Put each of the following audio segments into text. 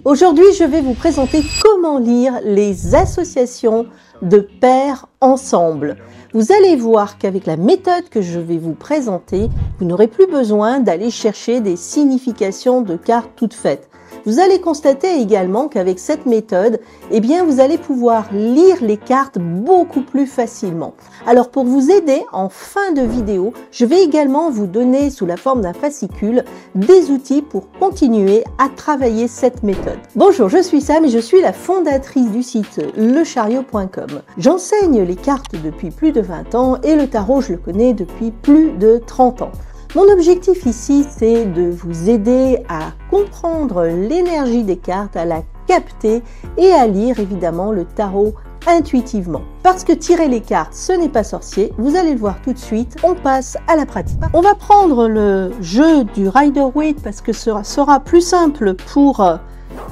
Aujourd'hui, je vais vous présenter comment lire les associations de paires ensemble. Vous allez voir qu'avec la méthode que je vais vous présenter, vous n'aurez plus besoin d'aller chercher des significations de cartes toutes faites. Vous allez constater également qu'avec cette méthode, vous allez pouvoir lire les cartes beaucoup plus facilement. Alors pour vous aider, en fin de vidéo, je vais également vous donner sous la forme d'un fascicule des outils pour continuer à travailler cette méthode. Bonjour, je suis Sam et je suis la fondatrice du site lechariot.com. J'enseigne les cartes depuis plus de 20 ans et le tarot, je le connais depuis plus de 30 ans. Mon objectif ici, c'est de vous aider à comprendre l'énergie des cartes, à la capter et à lire évidemment le tarot intuitivement. Parce que tirer les cartes, ce n'est pas sorcier, vous allez le voir tout de suite, on passe à la pratique. On va prendre le jeu du Rider-Waite parce que ce sera plus simple pour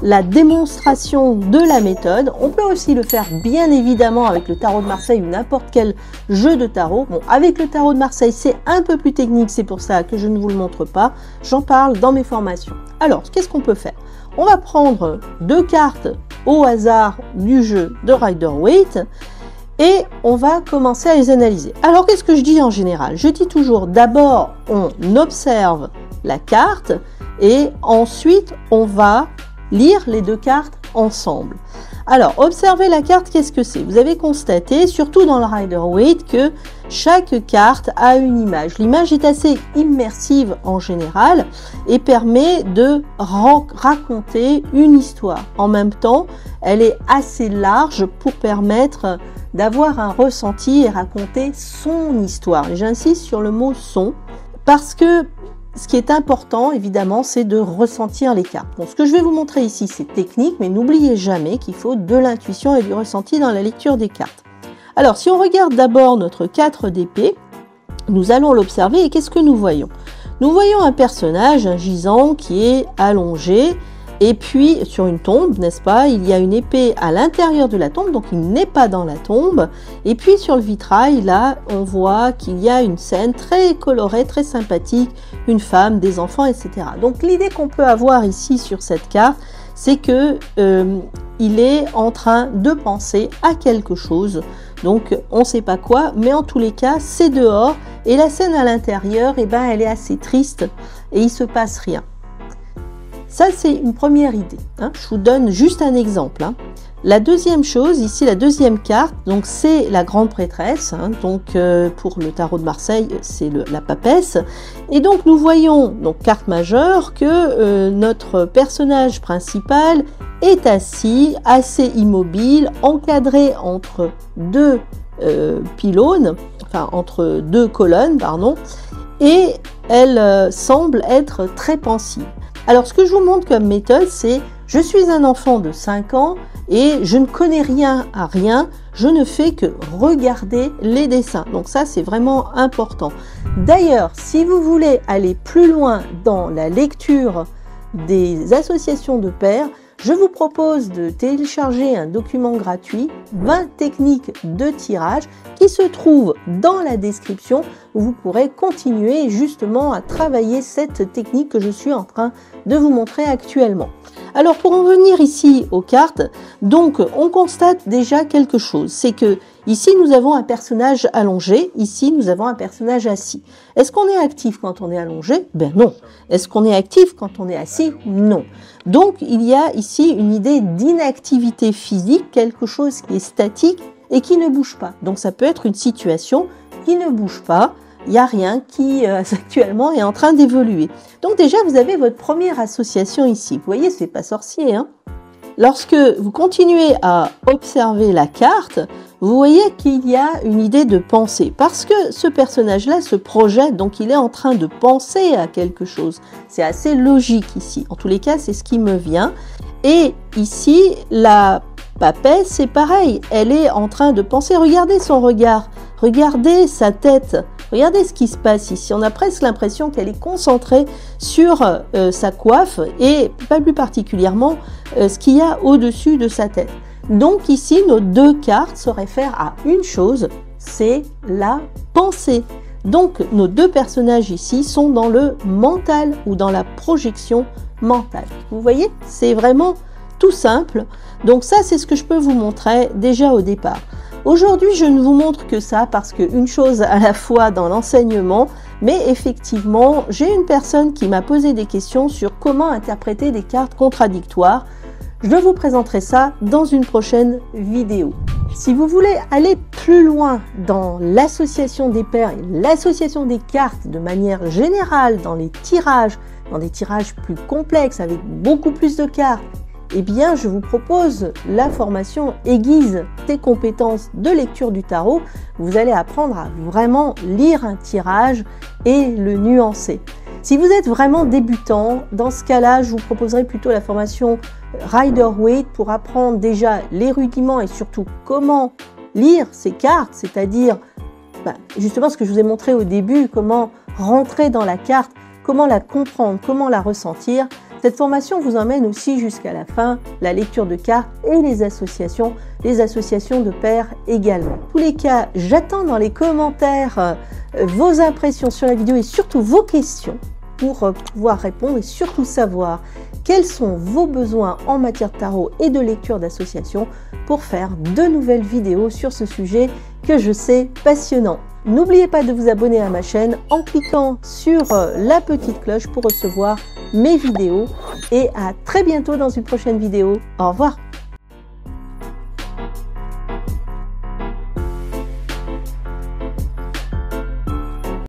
la démonstration de la méthode. On peut aussi le faire bien évidemment avec le tarot de Marseille ou n'importe quel jeu de tarot. Bon, avec le tarot de Marseille, c'est un peu plus technique, c'est pour ça que je ne vous le montre pas. J'en parle dans mes formations. Alors, qu'est-ce qu'on peut faire? On va prendre deux cartes au hasard du jeu de Rider-Waite et on va commencer à les analyser. Alors, qu'est-ce que je dis en général? Je dis toujours, d'abord, on observe la carte et ensuite, on va lire les deux cartes ensemble. Alors, observez la carte, qu'est-ce que c'est? Vous avez constaté, surtout dans le Rider-Waite, que chaque carte a une image. L'image est assez immersive en général et permet de raconter une histoire. En même temps, elle est assez large pour permettre d'avoir un ressenti et raconter son histoire. Et j'insiste sur le mot « son » parce que ce qui est important, évidemment, c'est de ressentir les cartes. Bon, ce que je vais vous montrer ici, c'est technique, mais n'oubliez jamais qu'il faut de l'intuition et du ressenti dans la lecture des cartes. Alors, si on regarde d'abord notre 4 d'épée, nous allons l'observer et qu'est-ce que nous voyons? Nous voyons un personnage, un gisant, qui est allongé, et puis sur une tombe, n'est-ce pas? Il y a une épée à l'intérieur de la tombe, donc il n'est pas dans la tombe. Et puis sur le vitrail, là, on voit qu'il y a une scène très colorée, très sympathique, une femme, des enfants, etc. Donc l'idée qu'on peut avoir ici sur cette carte, c'est que il est en train de penser à quelque chose. Donc on ne sait pas quoi, mais en tous les cas, c'est dehors. Et la scène à l'intérieur, elle est assez triste et il ne se passe rien. Ça, c'est une première idée. Je vous donne juste un exemple. La deuxième chose, ici, la deuxième carte, donc c'est la grande prêtresse. Donc, pour le tarot de Marseille, c'est la papesse. Et donc, nous voyons, donc carte majeure, que notre personnage principal est assis, assez immobile, encadré entre deux pylônes, enfin entre deux colonnes, pardon, et elle semble être très pensive. Alors, ce que je vous montre comme méthode, c'est je suis un enfant de 5 ans et je ne connais rien à rien, je ne fais que regarder les dessins. Donc ça, c'est vraiment important. D'ailleurs, si vous voulez aller plus loin dans la lecture des associations de paires, je vous propose de télécharger un document gratuit, 20 techniques de tirage, qui se trouve dans la description où vous pourrez continuer justement à travailler cette technique que je suis en train de vous montrer actuellement. Alors pour en venir ici aux cartes, donc on constate déjà quelque chose, c'est que ici nous avons un personnage allongé, ici nous avons un personnage assis. Est-ce qu'on est actif quand on est allongé? Ben non. Est-ce qu'on est actif quand on est assis? Non. Donc il y a ici une idée d'inactivité physique, quelque chose qui est statique et qui ne bouge pas. Donc ça peut être une situation qui ne bouge pas. Il n'y a rien qui actuellement est en train d'évoluer. Donc déjà, vous avez votre première association ici. Vous voyez, c'est pas sorcier. Lorsque vous continuez à observer la carte, vous voyez qu'il y a une idée de pensée. Parce que ce personnage-là se projette, donc il est en train de penser à quelque chose. C'est assez logique ici. En tous les cas, c'est ce qui me vient. Et ici, la papesse, c'est pareil. Elle est en train de penser. Regardez son regard. Regardez sa tête. Regardez ce qui se passe ici. On a presque l'impression qu'elle est concentrée sur sa coiffe et pas plus particulièrement ce qu'il y a au-dessus de sa tête. Donc ici, nos deux cartes se réfèrent à une chose, c'est la pensée. Donc nos deux personnages ici sont dans le mental ou dans la projection mentale. Vous voyez, c'est vraiment tout simple. Donc ça, c'est ce que je peux vous montrer déjà au départ. Aujourd'hui, je ne vous montre que ça parce qu'une chose à la fois dans l'enseignement, mais effectivement, j'ai une personne qui m'a posé des questions sur comment interpréter des cartes contradictoires. Je vous présenterai ça dans une prochaine vidéo. Si vous voulez aller plus loin dans l'association des paires et l'association des cartes de manière générale dans les tirages, dans des tirages plus complexes avec beaucoup plus de cartes, eh bien, je vous propose la formation aiguise tes compétences de lecture du tarot. Vous allez apprendre à vraiment lire un tirage et le nuancer. Si vous êtes vraiment débutant, dans ce cas-là, je vous proposerai plutôt la formation Rider-Waite pour apprendre déjà les rudiments et surtout comment lire ces cartes, c'est-à-dire justement ce que je vous ai montré au début, comment rentrer dans la carte, comment la comprendre, comment la ressentir. Cette formation vous emmène aussi jusqu'à la fin, la lecture de cartes et les associations de paires également. En tous les cas, j'attends dans les commentaires vos impressions sur la vidéo et surtout vos questions pour pouvoir répondre et surtout savoir quels sont vos besoins en matière de tarot et de lecture d'association pour faire de nouvelles vidéos sur ce sujet que je sais passionnant. N'oubliez pas de vous abonner à ma chaîne en cliquant sur la petite cloche pour recevoir mes vidéos et à très bientôt dans une prochaine vidéo. Au revoir.